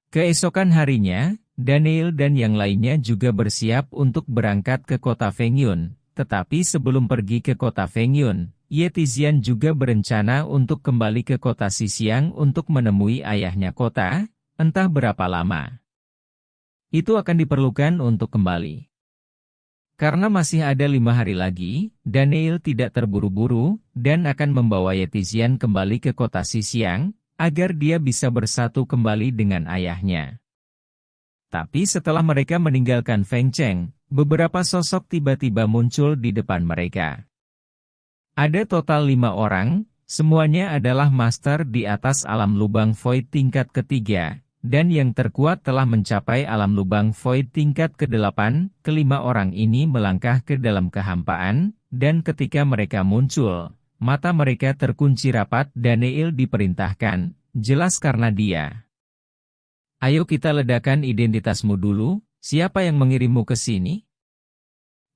Keesokan harinya, Daniel dan yang lainnya juga bersiap untuk berangkat ke kota Fengyun, tetapi sebelum pergi ke kota Fengyun, Ye Tizian juga berencana untuk kembali ke kota Xisiang untuk menemui ayahnya kota, entah berapa lama. Itu akan diperlukan untuk kembali. Karena masih ada 5 hari lagi, Daniel tidak terburu-buru, dan akan membawa Ye Tizian kembali ke kota Xisiang, agar dia bisa bersatu kembali dengan ayahnya. Tapi setelah mereka meninggalkan Feng Cheng, beberapa sosok tiba-tiba muncul di depan mereka. Ada total 5 orang, semuanya adalah master di atas alam lubang void tingkat ketiga, dan yang terkuat telah mencapai alam lubang void tingkat ke-8. Kelima orang ini melangkah ke dalam kehampaan, dan ketika mereka muncul, mata mereka terkunci rapat. Daniel diperintahkan, jelas karena dia. Ayo kita ledakan identitasmu dulu, siapa yang mengirimmu ke sini?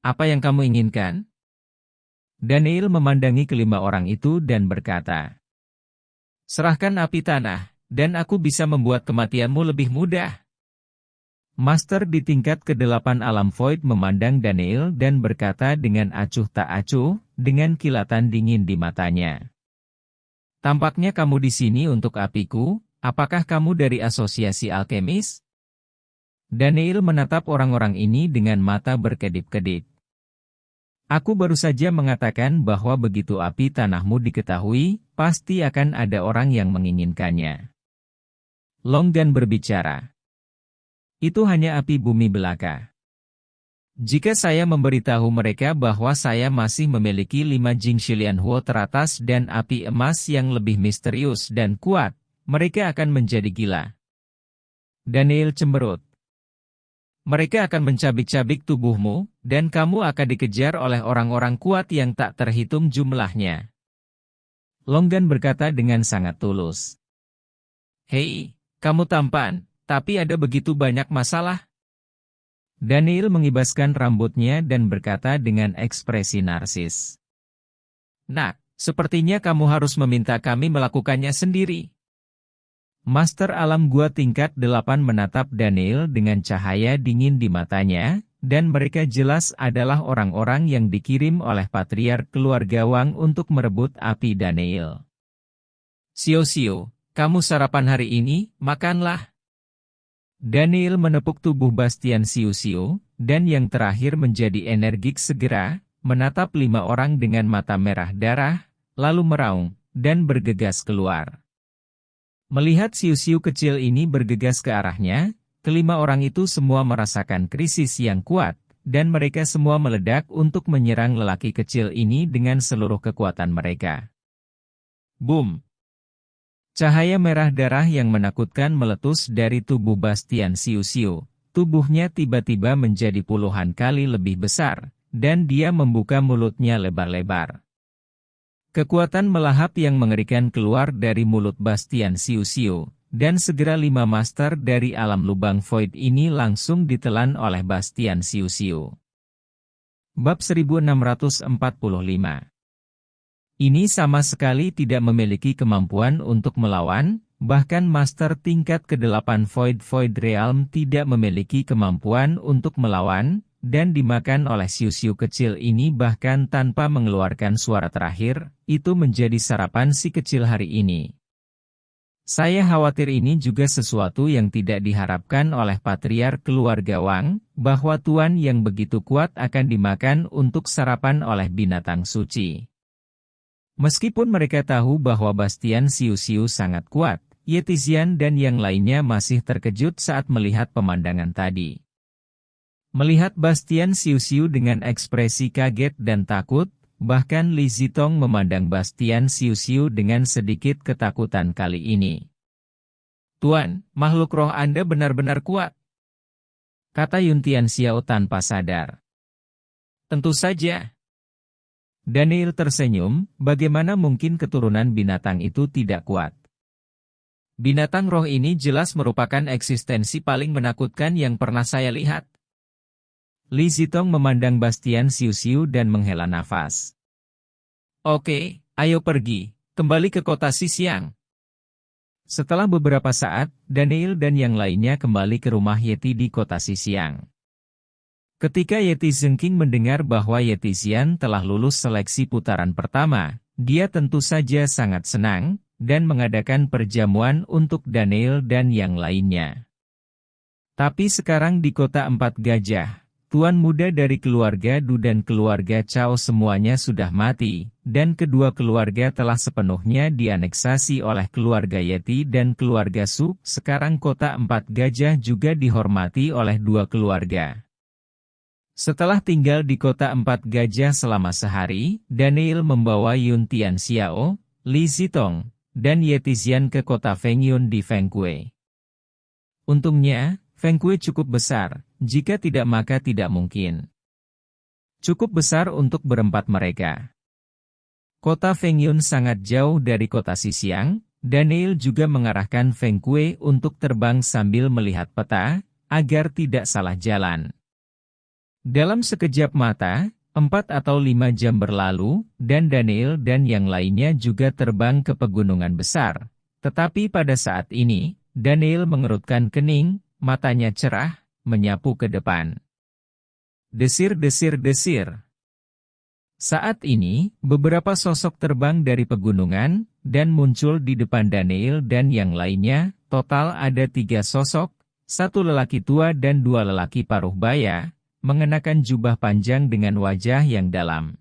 Apa yang kamu inginkan? Daniel memandangi kelima orang itu dan berkata, serahkan api tanah, dan aku bisa membuat kematianmu lebih mudah. Master di tingkat ke-8 alam void memandang Daniel dan berkata dengan acuh tak acuh, dengan kilatan dingin di matanya. Tampaknya kamu di sini untuk apiku, apakah kamu dari asosiasi alkemis? Daniel menatap orang-orang ini dengan mata berkedip-kedip. Aku baru saja mengatakan bahwa begitu api tanahmu diketahui, pasti akan ada orang yang menginginkannya. Longgan berbicara. Itu hanya api bumi belaka. Jika saya memberitahu mereka bahwa saya masih memiliki 5 Jingxilian Huo teratas dan api emas yang lebih misterius dan kuat, mereka akan menjadi gila. Daniel cemberut. Mereka akan mencabik-cabik tubuhmu, dan kamu akan dikejar oleh orang-orang kuat yang tak terhitung jumlahnya. Longgan berkata dengan sangat tulus. Hei, kamu tampan. Tapi ada begitu banyak masalah. Daniel mengibaskan rambutnya dan berkata dengan ekspresi narsis. Nah, sepertinya kamu harus meminta kami melakukannya sendiri. Master alam gua tingkat 8 menatap Daniel dengan cahaya dingin di matanya, dan mereka jelas adalah orang-orang yang dikirim oleh patriark keluarga Wang untuk merebut api Daniel. Xiao, kamu sarapan hari ini, makanlah. Daniel menepuk tubuh Bastian Xiu, dan yang terakhir menjadi energik segera, menatap 5 orang dengan mata merah darah, lalu meraung, dan bergegas keluar. Melihat Xiu kecil ini bergegas ke arahnya, kelima orang itu semua merasakan krisis yang kuat, dan mereka semua meledak untuk menyerang lelaki kecil ini dengan seluruh kekuatan mereka. Boom! Cahaya merah darah yang menakutkan meletus dari tubuh Bastian Xiu. Tubuhnya tiba-tiba menjadi puluhan kali lebih besar, dan dia membuka mulutnya lebar-lebar. Kekuatan melahap yang mengerikan keluar dari mulut Bastian Xiu, dan segera 5 master dari alam lubang void ini langsung ditelan oleh Bastian Xiu. Bab 1645. Ini sama sekali tidak memiliki kemampuan untuk melawan, bahkan master tingkat ke-8 Void Realm tidak memiliki kemampuan untuk melawan, dan dimakan oleh Xiu kecil ini bahkan tanpa mengeluarkan suara terakhir, itu menjadi sarapan si kecil hari ini. Saya khawatir ini juga sesuatu yang tidak diharapkan oleh patriark keluarga Wang, bahwa tuan yang begitu kuat akan dimakan untuk sarapan oleh binatang suci. Meskipun mereka tahu bahwa Bastian Xiu-Xiu sangat kuat, Ye Tizian dan yang lainnya masih terkejut saat melihat pemandangan tadi. Melihat Bastian Xiu-Xiu dengan ekspresi kaget dan takut, bahkan Li Zitong memandang Bastian Xiu-Xiu dengan sedikit ketakutan kali ini. "Tuan, makhluk roh Anda benar-benar kuat," kata Yun Tianxiao tanpa sadar. "Tentu saja." Daniel tersenyum, bagaimana mungkin keturunan binatang itu tidak kuat? Binatang roh ini jelas merupakan eksistensi paling menakutkan yang pernah saya lihat. Li Zitong memandang Bastian Xiu-Xiu dan menghela nafas. "Oke, ayo pergi, kembali ke kota Xisiang." Setelah beberapa saat, Daniel dan yang lainnya kembali ke rumah Yeti di kota Xisiang. Ketika Yeti Zengking mendengar bahwa Yeti Xian telah lulus seleksi putaran pertama, dia tentu saja sangat senang, dan mengadakan perjamuan untuk Daniel dan yang lainnya. Tapi sekarang di kota Empat Gajah, tuan muda dari keluarga Du dan keluarga Cao semuanya sudah mati, dan kedua keluarga telah sepenuhnya dianeksasi oleh keluarga Yeti dan keluarga Su. Sekarang kota Empat Gajah juga dihormati oleh dua keluarga. Setelah tinggal di kota Empat Gajah selama sehari, Daniel membawa Yun Tianxiao, Li Zitong, dan Ye Tizian ke kota Fengyun di Fengkui. Untungnya, Fengkui cukup besar, jika tidak maka tidak mungkin. Cukup besar untuk berempat mereka. Kota Fengyun sangat jauh dari kota Xisiang, Daniel juga mengarahkan Fengkui untuk terbang sambil melihat peta, agar tidak salah jalan. Dalam sekejap mata, 4 atau 5 jam berlalu, dan Daniel dan yang lainnya juga terbang ke pegunungan besar. Tetapi pada saat ini, Daniel mengerutkan kening, matanya cerah, menyapu ke depan. Desir, desir, desir. Saat ini, beberapa sosok terbang dari pegunungan, dan muncul di depan Daniel dan yang lainnya. Total ada 3 sosok, 1 lelaki tua dan 2 lelaki paruh baya, mengenakan jubah panjang dengan wajah yang dalam.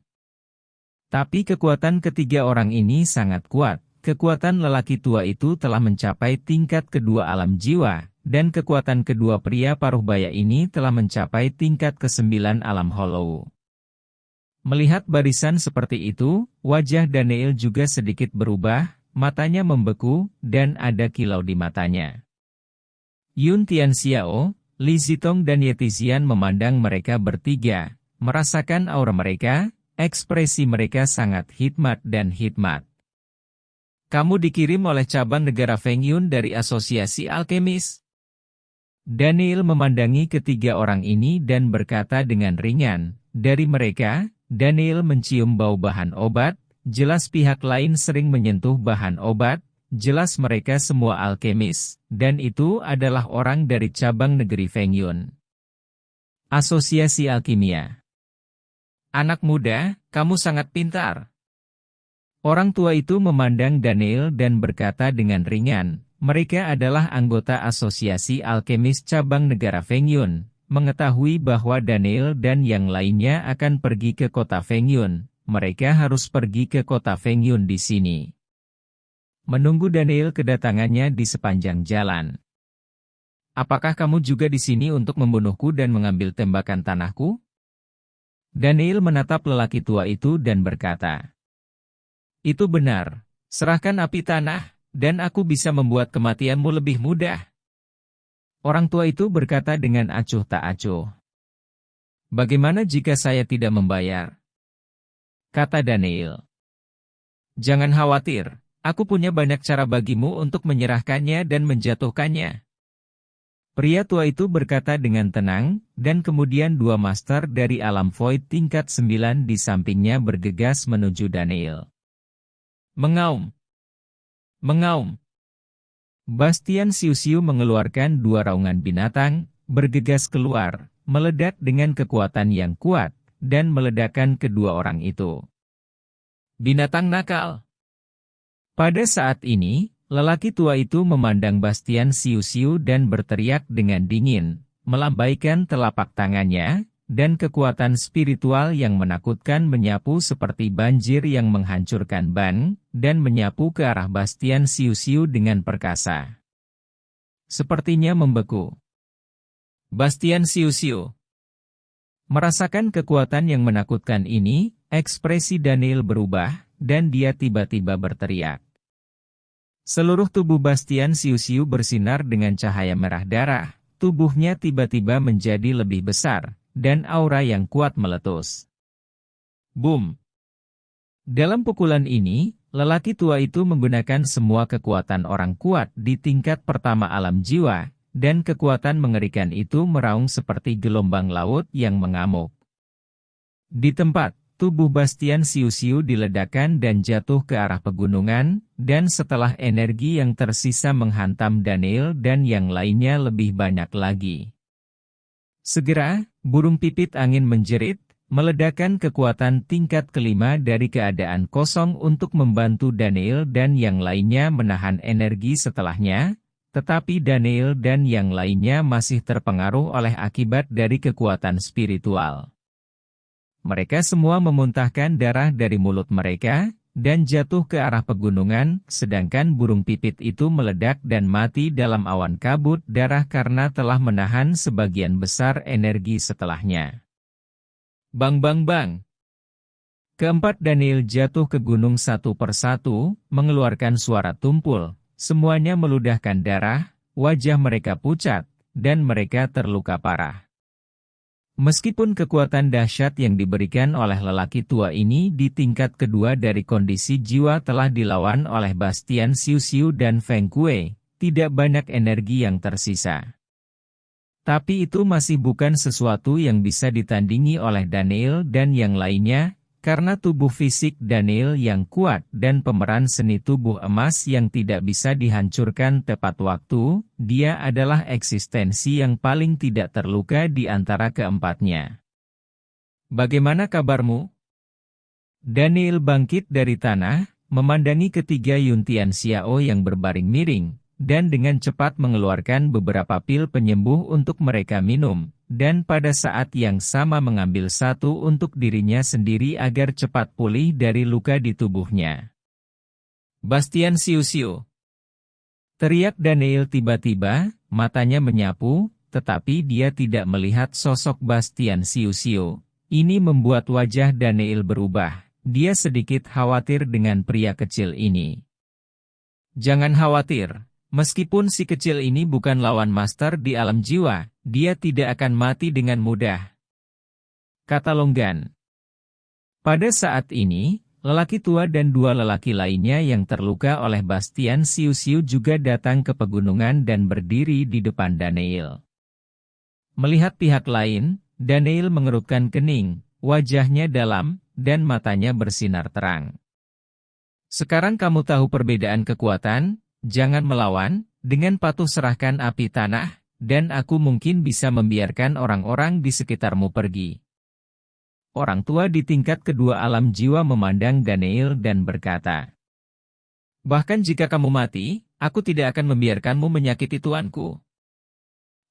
Tapi kekuatan ketiga orang ini sangat kuat. Kekuatan lelaki tua itu telah mencapai tingkat kedua alam jiwa, dan kekuatan kedua pria paruh baya ini telah mencapai tingkat ke-9 alam hollow. Melihat barisan seperti itu, wajah Daniel juga sedikit berubah, matanya membeku, dan ada kilau di matanya. Yun Tianxiao, Li Zitong dan Ye Tizian memandang mereka bertiga, merasakan aura mereka, ekspresi mereka sangat hikmat dan hikmat. "Kamu dikirim oleh cabang negara Fengyun dari Asosiasi Alkemis?" Daniel memandangi ketiga orang ini dan berkata dengan ringan, "Dari mereka." Daniel mencium bau bahan obat, jelas pihak lain sering menyentuh bahan obat, jelas mereka semua alkemis, dan itu adalah orang dari cabang negeri Fengyun. Asosiasi Alkimia. "Anak muda, kamu sangat pintar." Orang tua itu memandang Daniel dan berkata dengan ringan, mereka adalah anggota Asosiasi Alkemis cabang negara Fengyun. Mengetahui bahwa Daniel dan yang lainnya akan pergi ke kota Fengyun, mereka harus pergi ke kota Fengyun di sini. Menunggu Daniel kedatangannya di sepanjang jalan. "Apakah kamu juga di sini untuk membunuhku dan mengambil tembakan tanahku?" Daniel menatap lelaki tua itu dan berkata, "Itu benar, serahkan api tanah, dan aku bisa membuat kematianmu lebih mudah." Orang tua itu berkata dengan acuh tak acuh. "Bagaimana jika saya tidak membayar?" kata Daniel. "Jangan khawatir. Aku punya banyak cara bagimu untuk menyerahkannya dan menjatuhkannya." Pria tua itu berkata dengan tenang, dan kemudian 2 master dari alam void tingkat 9 di sampingnya bergegas menuju Daniel. Mengaum! Mengaum! Bastian Xiu-Xiu mengeluarkan 2 raungan binatang, bergegas keluar, meledak dengan kekuatan yang kuat, dan meledakkan kedua orang itu. Binatang nakal! Pada saat ini, Lelaki tua itu memandang Bastian siu-siu dan berteriak dengan dingin, melambaikan telapak tangannya, dan kekuatan spiritual yang menakutkan menyapu seperti banjir yang menghancurkan ban, dan menyapu ke arah Bastian siu-siu dengan perkasa. Sepertinya membeku. Bastian siu-siu merasakan kekuatan yang menakutkan ini, ekspresi Daniel berubah, dan dia tiba-tiba berteriak. Seluruh tubuh Bastian siu-siu bersinar dengan cahaya merah darah, tubuhnya tiba-tiba menjadi lebih besar, dan aura yang kuat meletus. Boom! Dalam pukulan ini, lelaki tua itu menggunakan semua kekuatan orang kuat di tingkat pertama alam jiwa, dan kekuatan mengerikan itu meraung seperti gelombang laut yang mengamuk. Di tempat, tubuh Bastian siu-siu diledakkan dan jatuh ke arah pegunungan, dan setelah energi yang tersisa menghantam Daniel dan yang lainnya lebih banyak lagi. Segera, burung pipit angin menjerit, meledakkan kekuatan tingkat kelima dari keadaan kosong untuk membantu Daniel dan yang lainnya menahan energi setelahnya, tetapi Daniel dan yang lainnya masih terpengaruh oleh akibat dari kekuatan spiritual. Mereka semua memuntahkan darah dari mulut mereka, dan jatuh ke arah pegunungan, sedangkan burung pipit itu meledak dan mati dalam awan kabut darah karena telah menahan sebagian besar energi setelahnya. Bang bang bang. Keempat Daniel jatuh ke gunung satu persatu, mengeluarkan suara tumpul, semuanya meludahkan darah, wajah mereka pucat, dan mereka terluka parah. Meskipun kekuatan dahsyat yang diberikan oleh lelaki tua ini di tingkat kedua dari kondisi jiwa telah dilawan oleh Bastian siu-siu dan Feng Kuei, tidak banyak energi yang tersisa. Tapi itu masih bukan sesuatu yang bisa ditandingi oleh Daniel dan yang lainnya, karena tubuh fisik Daniel yang kuat dan pemeran seni tubuh emas yang tidak bisa dihancurkan tepat waktu, dia adalah eksistensi yang paling tidak terluka di antara keempatnya. Bagaimana kabarmu? Daniel bangkit dari tanah, memandangi ketiga Yuntian Xiao yang berbaring miring, dan dengan cepat mengeluarkan beberapa pil penyembuh untuk mereka minum, dan pada saat yang sama mengambil satu untuk dirinya sendiri agar cepat pulih dari luka di tubuhnya. Bastian siu-siu! Teriak Daniel tiba-tiba, matanya menyapu, tetapi dia tidak melihat sosok Bastian siu-siu. Ini membuat wajah Daniel berubah, dia sedikit khawatir dengan pria kecil ini. Jangan khawatir. Meskipun si kecil ini bukan lawan master di alam jiwa, dia tidak akan mati dengan mudah, kata Longgan. Pada saat ini, lelaki tua dan dua lelaki lainnya yang terluka oleh Bastian siu-siu juga datang ke pegunungan dan berdiri di depan Daniel. Melihat pihak lain, Daniel mengerutkan kening, wajahnya dalam, dan matanya bersinar terang. Sekarang kamu tahu perbedaan kekuatan? Jangan melawan, dengan patuh serahkan api tanah, dan aku mungkin bisa membiarkan orang-orang di sekitarmu pergi. Orang tua di tingkat kedua alam jiwa memandang Daniel dan berkata, bahkan jika kamu mati, aku tidak akan membiarkanmu menyakiti tuanku.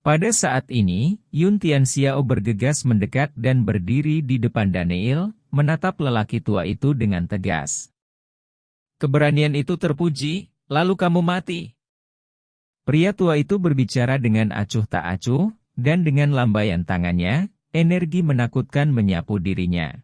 Pada saat ini, Yuntian Xiao bergegas mendekat dan berdiri di depan Daniel, menatap lelaki tua itu dengan tegas. Keberanian itu terpuji. Lalu kamu mati. Pria tua itu berbicara dengan acuh tak acuh, dan dengan lambaian tangannya, energi menakutkan menyapu dirinya.